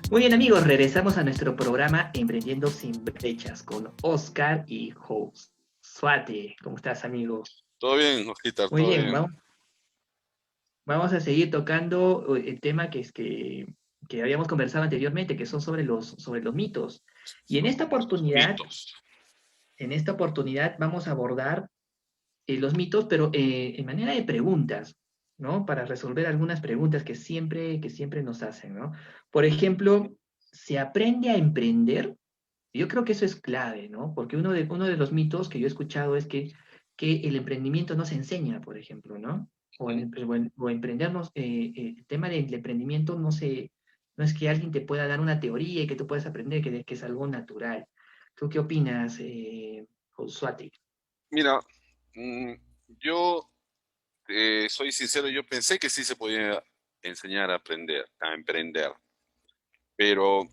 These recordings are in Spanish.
Muy bien, amigos, regresamos a nuestro programa Emprendiendo sin Brechas con Oscar y Josuate. ¿Cómo estás, amigo? Todo bien, Osquitar, Muy todo bien, bien. vamos a seguir tocando el tema que habíamos conversado anteriormente, que son sobre los mitos. Y Los mitos. en esta oportunidad vamos a abordar los mitos, pero en manera de preguntas, ¿no? Para resolver algunas preguntas que siempre nos hacen, ¿no? Por ejemplo, ¿se aprende a emprender? Yo creo que eso es clave, ¿no? Porque uno de los mitos que yo he escuchado es que el emprendimiento no se enseña, por ejemplo, ¿no? Ujú. O emprendernos, el tema del emprendimiento no es que alguien te pueda dar una teoría y que tú puedas aprender, que es algo natural. ¿Tú qué opinas, Josuati? Mira, mm, yo soy sincero, yo pensé que sí se podía enseñar a aprender, a emprender, pero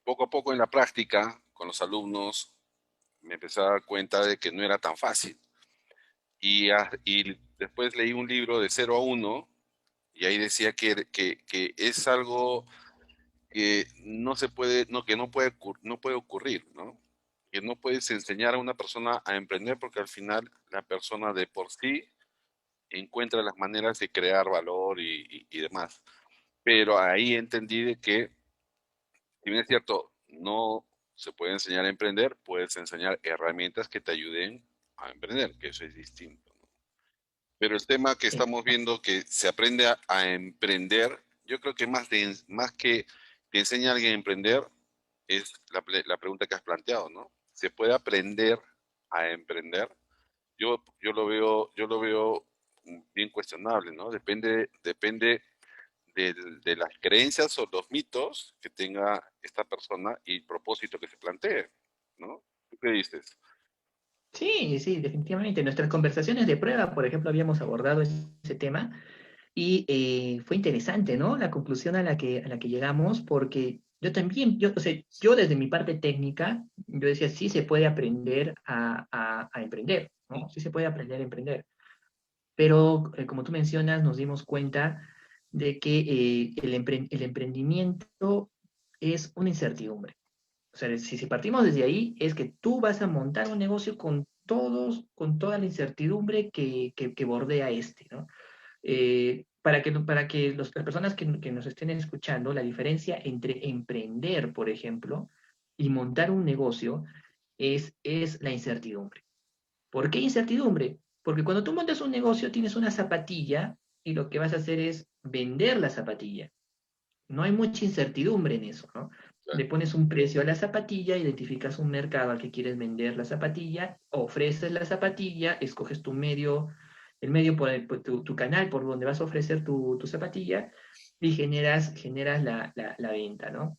poco a poco en la práctica, con los alumnos, me empecé a dar cuenta de que no era tan fácil. Y después leí un libro de 0 a 1 y ahí decía que es algo que no se puede, no, que no puede, no puede ocurrir, ¿no? Que no puedes enseñar a una persona a emprender porque al final la persona de por sí encuentra las maneras de crear valor y demás. Pero ahí entendí de que, si bien es cierto, no se puede enseñar a emprender, puedes enseñar herramientas que te ayuden a emprender, que eso es distinto, ¿no? Pero el tema que estamos viendo que se aprende a emprender, yo creo que más que enseña a alguien a emprender, es la pregunta que has planteado, ¿no? ¿Se puede aprender a emprender? Yo lo veo bien cuestionable, ¿no? Depende de las creencias o los mitos que tenga esta persona y el propósito que se plantee, ¿no? ¿Tú qué dices? Sí, sí, definitivamente. En nuestras conversaciones de prueba, por ejemplo, habíamos abordado ese tema y fue interesante, ¿no? La conclusión a la que llegamos, porque yo también, o sea, yo desde mi parte técnica, yo decía, sí se puede aprender a emprender, ¿no? Sí se puede aprender a emprender. Pero, como tú mencionas, nos dimos cuenta de que el emprendimiento es una incertidumbre. O sea, si partimos desde ahí, es que tú vas a montar un negocio con toda la incertidumbre que bordea este, ¿no? Para que las personas que nos estén escuchando, la diferencia entre emprender, por ejemplo, y montar un negocio es la incertidumbre. ¿Por qué incertidumbre? Porque cuando tú montas un negocio tienes una zapatilla y lo que vas a hacer es vender la zapatilla. No hay mucha incertidumbre en eso, ¿no? Le pones un precio a la zapatilla, identificas un mercado al que quieres vender la zapatilla, ofreces la zapatilla, escoges el medio por tu canal por donde vas a ofrecer tu zapatilla y generas la venta, ¿no?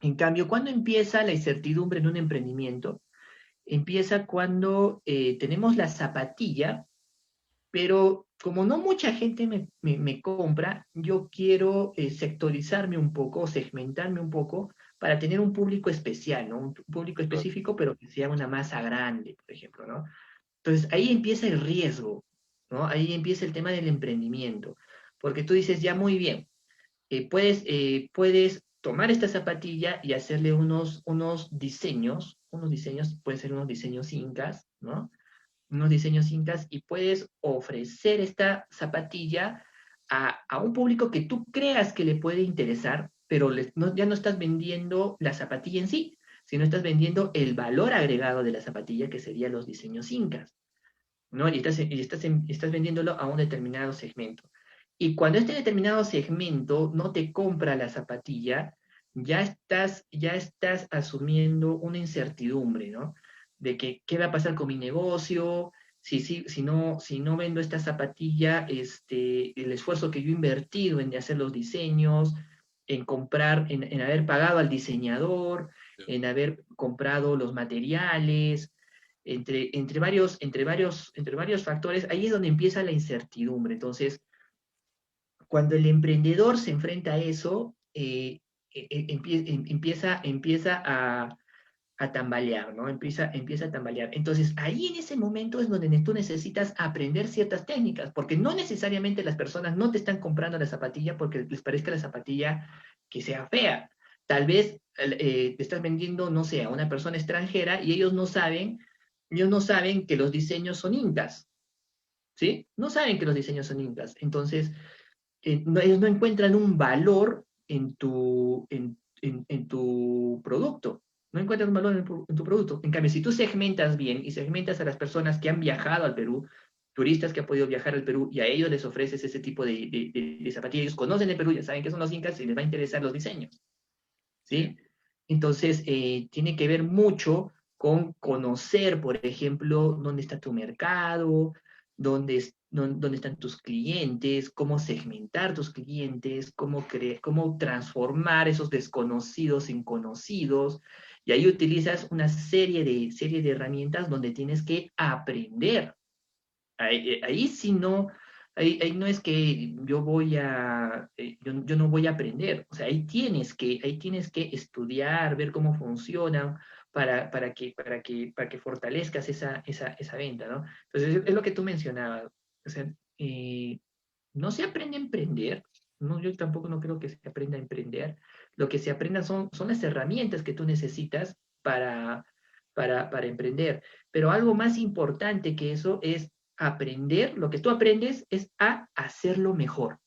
En cambio, ¿cuándo empieza la incertidumbre en un emprendimiento? Empieza cuando tenemos la zapatilla, pero como no mucha gente me compra, yo quiero sectorizarme un poco, segmentarme un poco para tener un público especial, ¿no? Un público Claro. específico, pero que sea una masa grande, por ejemplo, ¿no? Entonces ahí empieza el riesgo, ¿no? Ahí empieza el tema del emprendimiento, porque tú dices, ya muy bien, puedes tomar esta zapatilla y hacerle unos diseños, pueden ser unos diseños incas, ¿no? Unos diseños cintas y puedes ofrecer esta zapatilla a un público que tú creas que le puede interesar, pero ya no estás vendiendo la zapatilla en sí, sino estás vendiendo el valor agregado de la zapatilla, que serían los diseños incas, ¿no? Estás vendiéndolo a un determinado segmento. Y cuando este determinado segmento no te compra la zapatilla, ya estás asumiendo una incertidumbre, ¿no? De que, ¿qué va a pasar con mi negocio? Si no vendo esta zapatilla, el esfuerzo que yo he invertido en hacer los diseños, en haber pagado al diseñador, en haber comprado los materiales, entre varios factores, ahí es donde empieza la incertidumbre. Entonces, cuando el emprendedor se enfrenta a eso, empieza a tambalear, ¿no? Empieza a tambalear. Entonces, ahí en ese momento es donde tú necesitas aprender ciertas técnicas, porque no necesariamente las personas no te están comprando la zapatilla porque les parezca la zapatilla que sea fea. tal vez te estás vendiendo, no sé, a una persona extranjera y ellos no saben que los diseños son incas, ¿sí? No saben que los diseños son incas. Entonces, ellos no encuentran un valor en tu producto. No encuentran un valor en tu producto. En cambio, si tú segmentas bien y segmentas a las personas que han viajado al Perú, turistas que han podido viajar al Perú, y a ellos les ofreces ese tipo de zapatillas, ellos conocen el Perú, ya saben que son los incas y les va a interesar los diseños, Sí. ¿sí? Entonces, tiene que ver mucho con conocer, por ejemplo, dónde está tu mercado, dónde están tus clientes, cómo segmentar tus clientes, cómo transformar esos desconocidos en conocidos. Y ahí utilizas una serie de herramientas donde tienes que aprender. Ahí sí no, ahí no es que yo no voy a aprender, o sea, ahí tienes que estudiar, ver cómo funcionan para que fortalezcas esa venta, ¿no? Entonces, es lo que tú mencionabas, o sea, no se aprende a emprender, no, yo tampoco no creo que se aprenda a emprender, lo que se aprenda son las herramientas que tú necesitas para emprender, pero algo más importante que eso es aprender, lo que tú aprendes es a hacerlo mejor.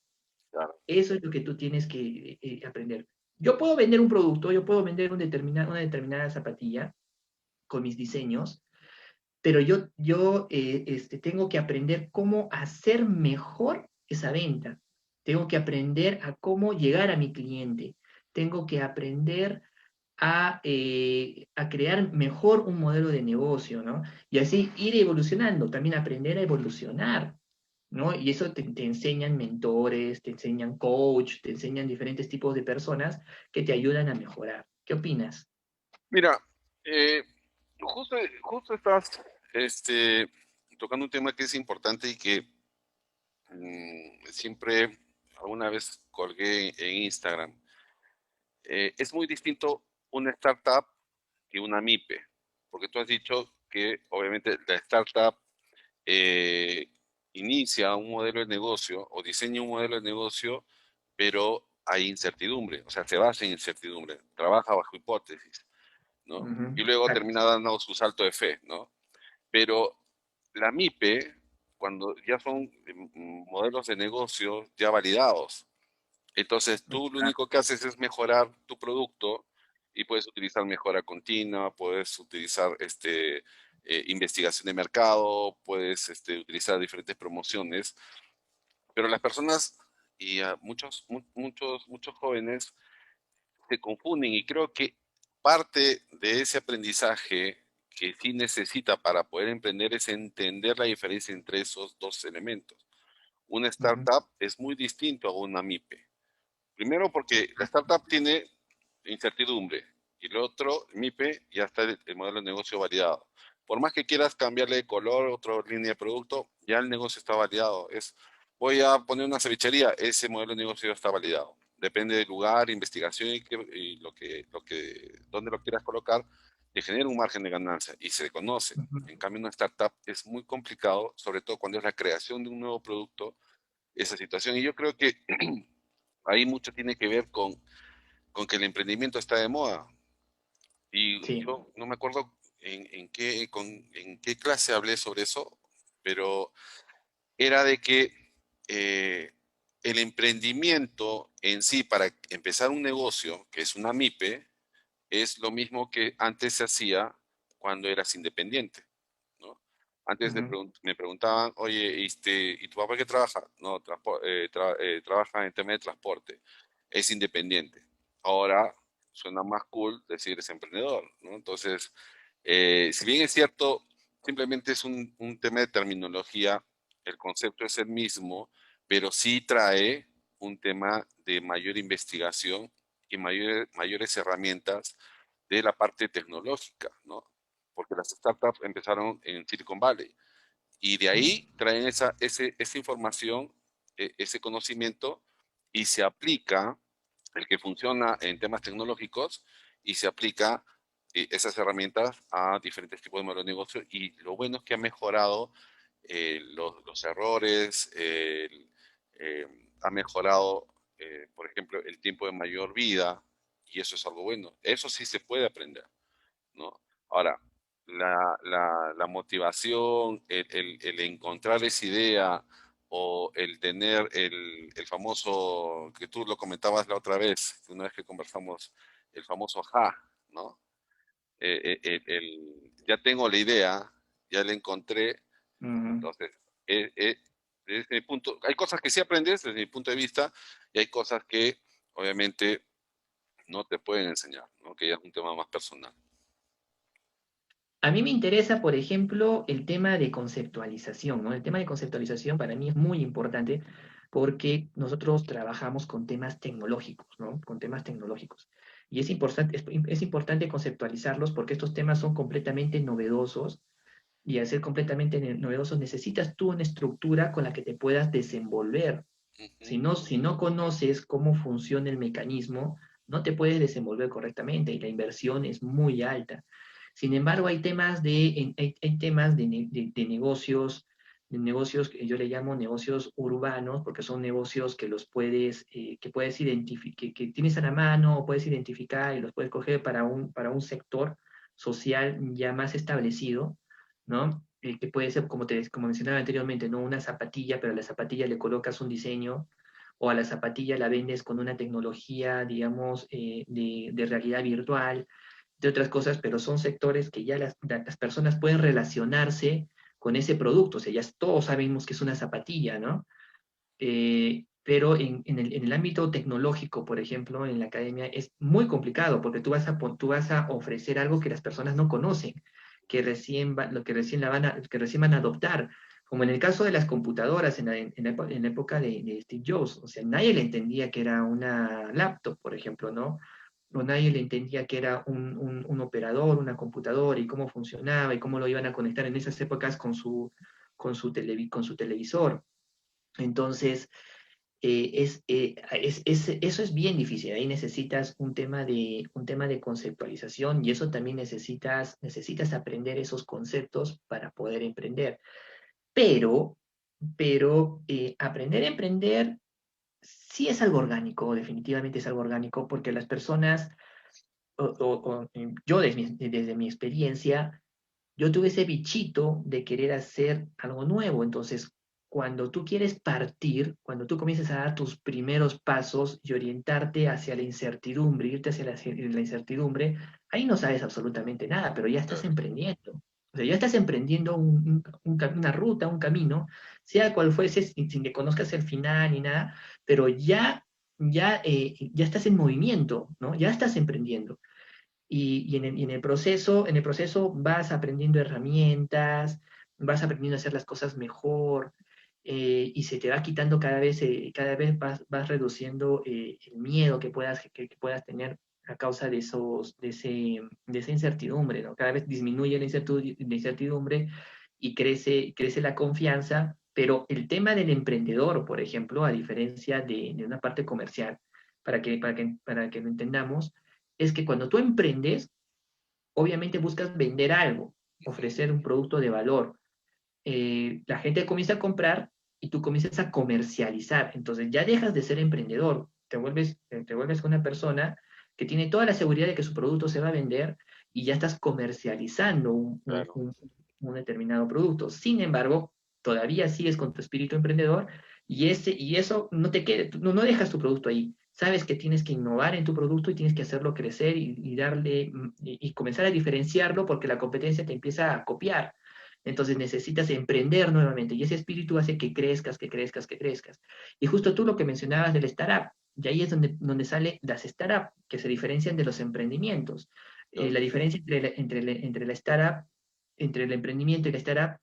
Claro. Eso es lo que tú tienes que aprender. Yo puedo vender un producto, yo puedo vender una determinada zapatilla con mis diseños, pero yo tengo que aprender cómo hacer mejor esa venta. Tengo que aprender a cómo llegar a mi cliente. Tengo que aprender a crear mejor un modelo de negocio, ¿no? Y así ir evolucionando, también aprender a evolucionar, ¿no? Y eso te enseñan mentores, te enseñan coach, te enseñan diferentes tipos de personas que te ayudan a mejorar. ¿Qué opinas? Mira, eh, justo estás este, tocando un tema que es importante y que siempre alguna vez colgué en Instagram. Es muy distinto una startup que una MIPE, porque tú has dicho que obviamente la startup eh, inicia un modelo de negocio o diseña un modelo de negocio, pero hay incertidumbre, o sea, se basa en incertidumbre, trabaja bajo hipótesis, ¿no? Ujú, Y luego exacto. termina dando su salto de fe, ¿no? Pero la MIPE, cuando ya son modelos de negocio ya validados, entonces tú lo único que haces es mejorar tu producto y puedes utilizar mejora continua, puedes utilizar investigación de mercado, puedes utilizar diferentes promociones, pero las personas y muchos jóvenes se confunden y creo que parte de ese aprendizaje que sí necesita para poder emprender es entender la diferencia entre esos dos elementos. Una Ujú, startup es muy distinto a una MIPE. Primero porque la startup tiene incertidumbre y el otro, MIPE, ya está el modelo de negocio validado. Por más que quieras cambiarle de color, otra línea de producto, ya el negocio está validado. Voy a poner una cevichería, ese modelo de negocio ya está validado. Depende del lugar, investigación y dónde lo quieras colocar, te genera un margen de ganancia y se conoce. ujú. En cambio, una startup es muy complicado, sobre todo cuando es la creación de un nuevo producto, esa situación. Y yo creo que ahí mucho tiene que ver con que el emprendimiento está de moda. Y Sí. yo no me acuerdo en qué clase hablé sobre eso, pero era de que eh, el emprendimiento en sí, para empezar un negocio, que es una MIPE, es lo mismo que antes se hacía cuando eras independiente, ¿no? Antes Ujú, me preguntaban, oye, ¿y tu papá qué trabaja? No, trabaja en tema de transporte, es independiente. Ahora suena más cool decir es emprendedor, ¿no? Entonces, si bien es cierto, simplemente es un tema de terminología, el concepto es el mismo, pero sí trae un tema de mayor investigación y mayores herramientas de la parte tecnológica, ¿no? Porque las startups empezaron en Silicon Valley y de ahí traen esa información, ese conocimiento y se aplica el que funciona en temas tecnológicos y se aplica esas herramientas a diferentes tipos de modelos de negocio y lo bueno es que ha mejorado los errores, ha mejorado, por ejemplo, el tiempo de mayor vida, y eso es algo bueno. Eso sí se puede aprender, ¿no? Ahora, la motivación, el encontrar esa idea o el tener el famoso, que tú lo comentabas la otra vez, una vez que conversamos, el famoso ja, ¿no? Ya tengo la idea, ya la encontré, Ujú. entonces, desde mi punto, hay cosas que sí aprendes desde mi punto de vista y hay cosas que obviamente no te pueden enseñar, ¿no? Que ya es un tema más personal. A mí me interesa, por ejemplo, el tema de conceptualización, ¿no? El tema de conceptualización para mí es muy importante porque nosotros trabajamos con temas tecnológicos, ¿no? Con temas tecnológicos. Y es importante conceptualizarlos porque estos temas son completamente novedosos y al ser completamente novedosos necesitas tú una estructura con la que te puedas desenvolver. Ujú. Si no conoces cómo funciona el mecanismo, no te puedes desenvolver correctamente y la inversión es muy alta. Sin embargo, hay temas de negocios que yo le llamo negocios urbanos, porque son negocios que que puedes identificar, que tienes a la mano o puedes identificar y los puedes coger para un sector social ya más establecido, ¿no? Que puede ser, como mencionaba anteriormente, ¿no? Una zapatilla, pero a la zapatilla le colocas un diseño, o a la zapatilla la vendes con una tecnología, digamos, de realidad virtual, de otras cosas, pero son sectores que ya las personas pueden relacionarse con ese producto, o sea, ya todos sabemos que es una zapatilla, ¿no? Pero en el ámbito tecnológico, por ejemplo, en la academia, es muy complicado porque tú vas a ofrecer algo que las personas no conocen, lo que recién van a adoptar. Como en el caso de las computadoras en la época de Steve Jobs, o sea, nadie le entendía que era una laptop, por ejemplo, ¿no? O nadie le entendía que era un operador, una computadora y cómo funcionaba y cómo lo iban a conectar en esas épocas con su televisor. Entonces, eso es bien difícil. Ahí necesitas un tema de conceptualización y eso también necesitas aprender esos conceptos para poder emprender. Pero, aprender a emprender sí es algo orgánico, definitivamente es algo orgánico, porque las personas, yo desde mi experiencia, yo tuve ese bichito de querer hacer algo nuevo. Entonces, cuando tú quieres partir, cuando tú comienzas a dar tus primeros pasos y orientarte hacia la incertidumbre, irte hacia la incertidumbre, ahí no sabes absolutamente nada, pero ya estás Claro. emprendiendo. O sea, ya estás emprendiendo una ruta, un camino, sea cual fuese, sin que conozcas el final ni nada, pero ya estás en movimiento, ¿no? Ya estás emprendiendo. En el proceso vas aprendiendo herramientas, vas aprendiendo a hacer las cosas mejor, y se te va quitando cada vez vas reduciendo el miedo que puedas tener a causa de esa incertidumbre, ¿no? Cada vez disminuye la incertidumbre y crece la confianza, pero el tema del emprendedor, por ejemplo, a diferencia de una parte comercial, para que lo entendamos, es que cuando tú emprendes, obviamente buscas vender algo, Ujú. ofrecer un producto de valor. La gente comienza a comprar y tú comienzas a comercializar. Entonces ya dejas de ser emprendedor, te vuelves una persona que tiene toda la seguridad de que su producto se va a vender y ya estás comercializando Claro. un determinado producto. Sin embargo, todavía sigues con tu espíritu emprendedor y eso no te queda, no dejas tu producto ahí. Sabes que tienes que innovar en tu producto y tienes que hacerlo crecer y comenzar a diferenciarlo porque la competencia te empieza a copiar. Entonces necesitas emprender nuevamente y ese espíritu hace que crezcas, que crezcas, que crezcas. Y justo tú lo que mencionabas del startup, y ahí es donde salen las startups, que se diferencian de los emprendimientos. Claro. La diferencia entre la startup, entre el emprendimiento y la startup,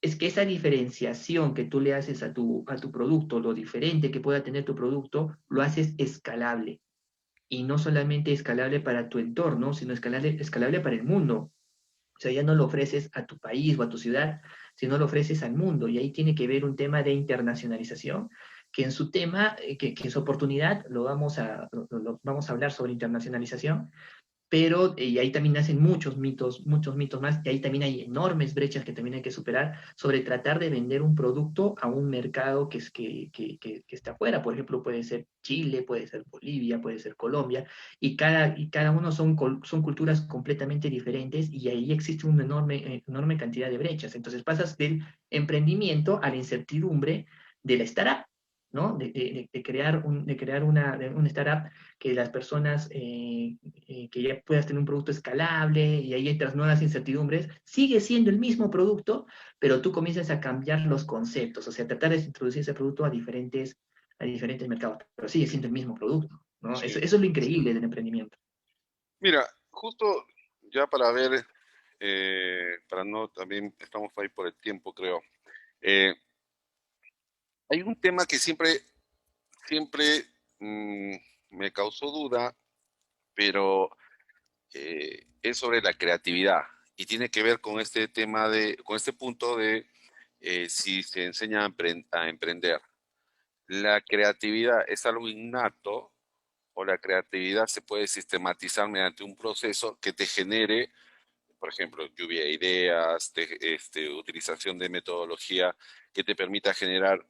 es que esa diferenciación que tú le haces a tu producto, lo diferente que pueda tener tu producto, lo haces escalable. Y no solamente escalable para tu entorno, sino escalable para el mundo. O sea, ya no lo ofreces a tu país o a tu ciudad, sino lo ofreces al mundo. Y ahí tiene que ver un tema de internacionalización, que en su tema, que en su oportunidad lo vamos a hablar sobre internacionalización, pero y ahí también nacen muchos mitos más, y ahí también hay enormes brechas que también hay que superar sobre tratar de vender un producto a un mercado que está afuera. Por ejemplo, puede ser Chile, puede ser Bolivia, puede ser Colombia, y cada uno son culturas completamente diferentes, y ahí existe una enorme cantidad de brechas. Entonces pasas del emprendimiento a la incertidumbre de la startup, ¿no? De crear una startup que las personas, que ya puedas tener un producto escalable y ahí entras nuevas incertidumbres, sigue siendo el mismo producto, pero tú comienzas a cambiar los conceptos, o sea, tratar de introducir ese producto a diferentes mercados, pero sigue siendo el mismo producto, ¿no? Sí. Eso es lo increíble del emprendimiento. Mira, justo ya para ver, para no, también estamos ahí por el tiempo, creo. Eh, Hay un tema que siempre me causó duda, pero es sobre la creatividad y tiene que ver con este tema con este punto de si se enseña a emprender. ¿La creatividad es algo innato o la creatividad se puede sistematizar mediante un proceso que te genere, por ejemplo, lluvia de ideas, utilización de metodología que te permita generar,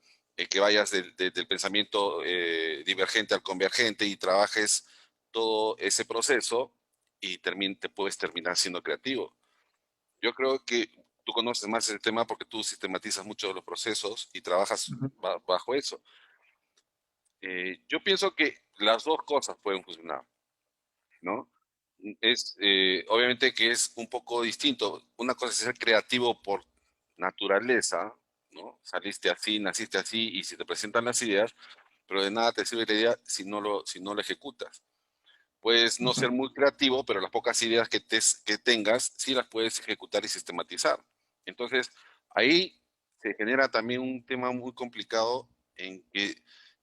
que vayas del pensamiento divergente al convergente y trabajes todo ese proceso y te puedes terminar siendo creativo? Yo creo que tú conoces más el tema porque tú sistematizas mucho de los procesos y trabajas Ujú, bajo eso. Yo pienso que las dos cosas pueden funcionar, ¿no? Obviamente que es un poco distinto. Una cosa es ser creativo por naturaleza, ¿no? Saliste así, naciste así y si te presentan las ideas, pero de nada te sirve la idea si no la ejecutas. Puedes no ujú. ser muy creativo, pero las pocas ideas que tengas, sí las puedes ejecutar y sistematizar. Entonces, ahí se genera también un tema muy complicado en que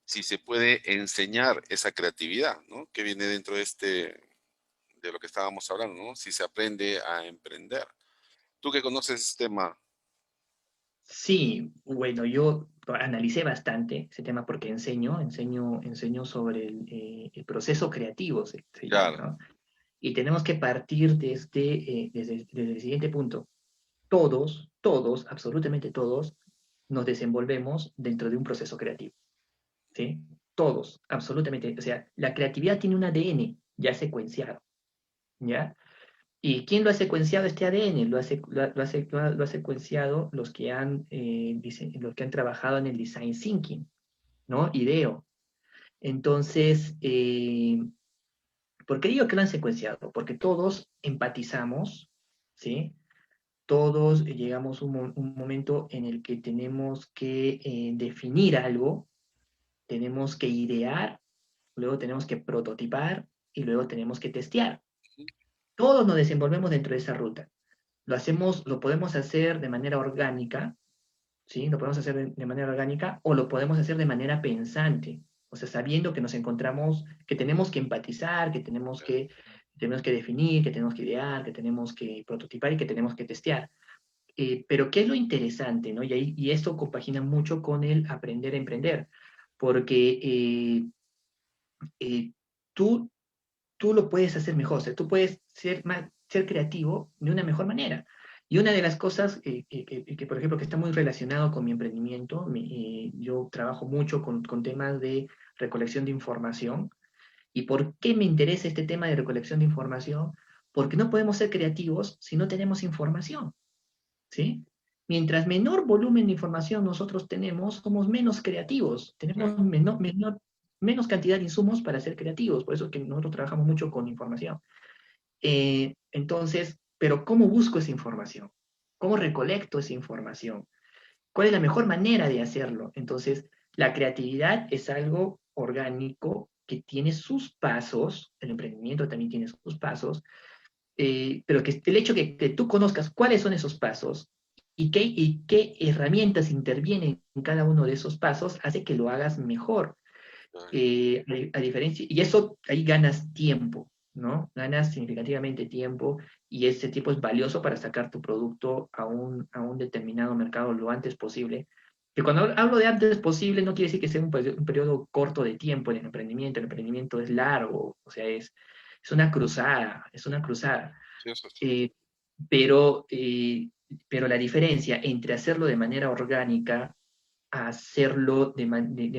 si se puede enseñar esa creatividad, ¿no? Que viene dentro de lo que estábamos hablando, ¿no? Si se aprende a emprender. Tú que conoces este tema, Sí, bueno, yo analicé bastante ese tema porque enseño sobre el proceso creativo, se llama, claro, ¿no? Y tenemos que partir desde el siguiente punto. Todos, absolutamente todos, nos desenvolvemos dentro de un proceso creativo, ¿sí? Todos, absolutamente. O sea, la creatividad tiene un ADN ya secuenciado, ¿ya? ¿Y quién lo ha secuenciado este ADN? Lo ha secuenciado los que han trabajado en el design thinking, ¿no? IDEO. Entonces, ¿por qué digo que lo han secuenciado? Porque todos empatizamos, ¿sí? Todos llegamos a un momento en el que tenemos que definir algo, tenemos que idear, luego tenemos que prototipar y luego tenemos que testear. Todos nos desenvolvemos dentro de esa ruta. Lo podemos hacer de manera orgánica, ¿sí? Lo podemos hacer de manera orgánica o lo podemos hacer de manera pensante, o sea, sabiendo que nos encontramos, que tenemos que empatizar, tenemos que definir, que tenemos que idear, que tenemos que prototipar y que tenemos que testear. Pero ¿qué es lo interesante, no? Y esto compagina mucho con el aprender a emprender, porque eh, tú, tú lo puedes hacer mejor, o sea, tú puedes ser creativo de una mejor manera. Y una de las cosas por ejemplo, que está muy relacionado con mi emprendimiento, yo trabajo mucho con temas de recolección de información. ¿Y por qué me interesa este tema de recolección de información? Porque no podemos ser creativos si no tenemos información. ¿Sí? Mientras menor volumen de información nosotros tenemos, somos menos creativos, tenemos claro. menos cantidad de insumos para ser creativos, por eso es que nosotros trabajamos mucho con información. Entonces, pero ¿cómo busco esa información? ¿Cómo recolecto esa información? ¿Cuál es la mejor manera de hacerlo? Entonces, la creatividad es algo orgánico que tiene sus pasos, el emprendimiento también tiene sus pasos, pero que el hecho que tú conozcas cuáles son esos pasos y qué herramientas intervienen en cada uno de esos pasos hace que lo hagas mejor. Claro. A diferencia, y eso ahí ganas tiempo, ¿no? Ganas significativamente tiempo y ese tiempo es valioso para sacar tu producto a un determinado mercado lo antes posible. Que cuando hablo de antes posible no quiere decir que sea un periodo corto de tiempo en el emprendimiento es largo, o sea, es una cruzada, es una cruzada. Sí, eso es. Eh, pero, eh, pero la diferencia entre hacerlo de manera orgánica a hacerlo de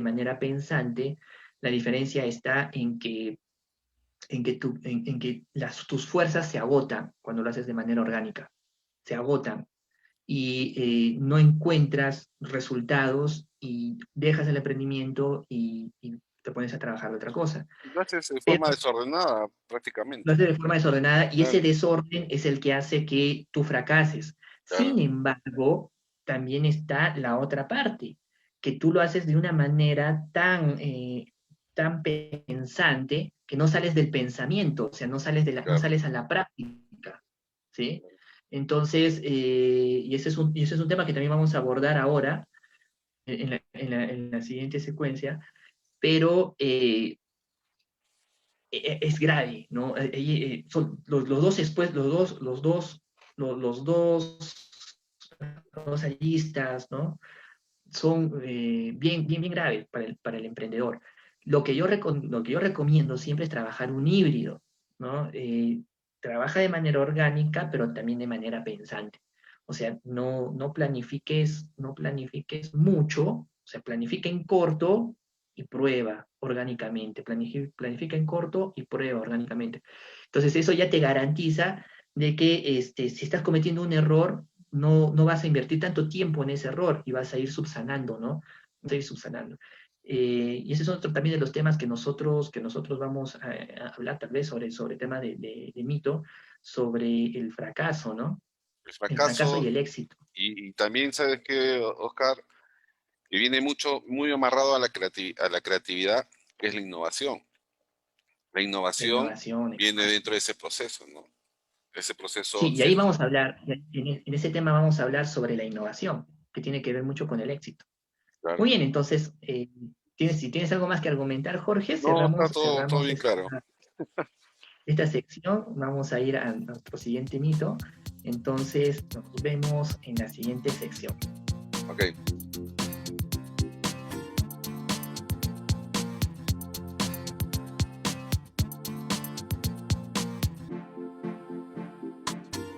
manera pensante, la diferencia está en que tus fuerzas se agotan cuando lo haces de manera orgánica, se agotan y no encuentras resultados y dejas el emprendimiento y te pones a trabajar de otra cosa. Lo haces de Pero forma desordenada, lo prácticamente. haces de forma desordenada y ese Claro, desorden es el que hace que tú fracases. claro, Sin embargo, también está la otra parte, que tú lo haces de una manera tan pensante que no sales del pensamiento, o sea, no claro. sales a la práctica, ¿sí? Entonces, y ese es un tema que también vamos a abordar ahora en la siguiente secuencia, pero es grave, ¿no? Son los dos después, los dos allistas, ¿no? Son bien graves para el emprendedor. Lo que yo recomiendo siempre es trabajar un híbrido, ¿no? Trabaja de manera orgánica, pero también de manera pensante. O sea, no planifiques mucho, o sea, planifica en corto y prueba orgánicamente. Planifica en corto y prueba orgánicamente. Entonces, eso ya te garantiza de que si estás cometiendo un error, no vas a invertir tanto tiempo en ese error y vas a ir subsanando, ¿no? Vas a ir subsanando. Y ese es otro también de los temas que nosotros vamos a hablar tal vez sobre el tema de mito, sobre el fracaso, ¿no? El El fracaso y fracaso, el éxito. y también sabes que, Oscar, que viene muy amarrado a a la creatividad, que es la innovación. La La innovación innovación, viene exacto. dentro de ese proceso, ¿no? Ese proceso Sí, y ahí vamos a hablar, en ese tema vamos a hablar sobre la innovación, que tiene que ver mucho con el éxito. Muy claro. bien, entonces, si tienes algo más que argumentar, Jorge, No, está todo cerramos bien claro. esta sección. Vamos a ir a nuestro siguiente mito. Entonces, nos vemos en la siguiente sección. Ok.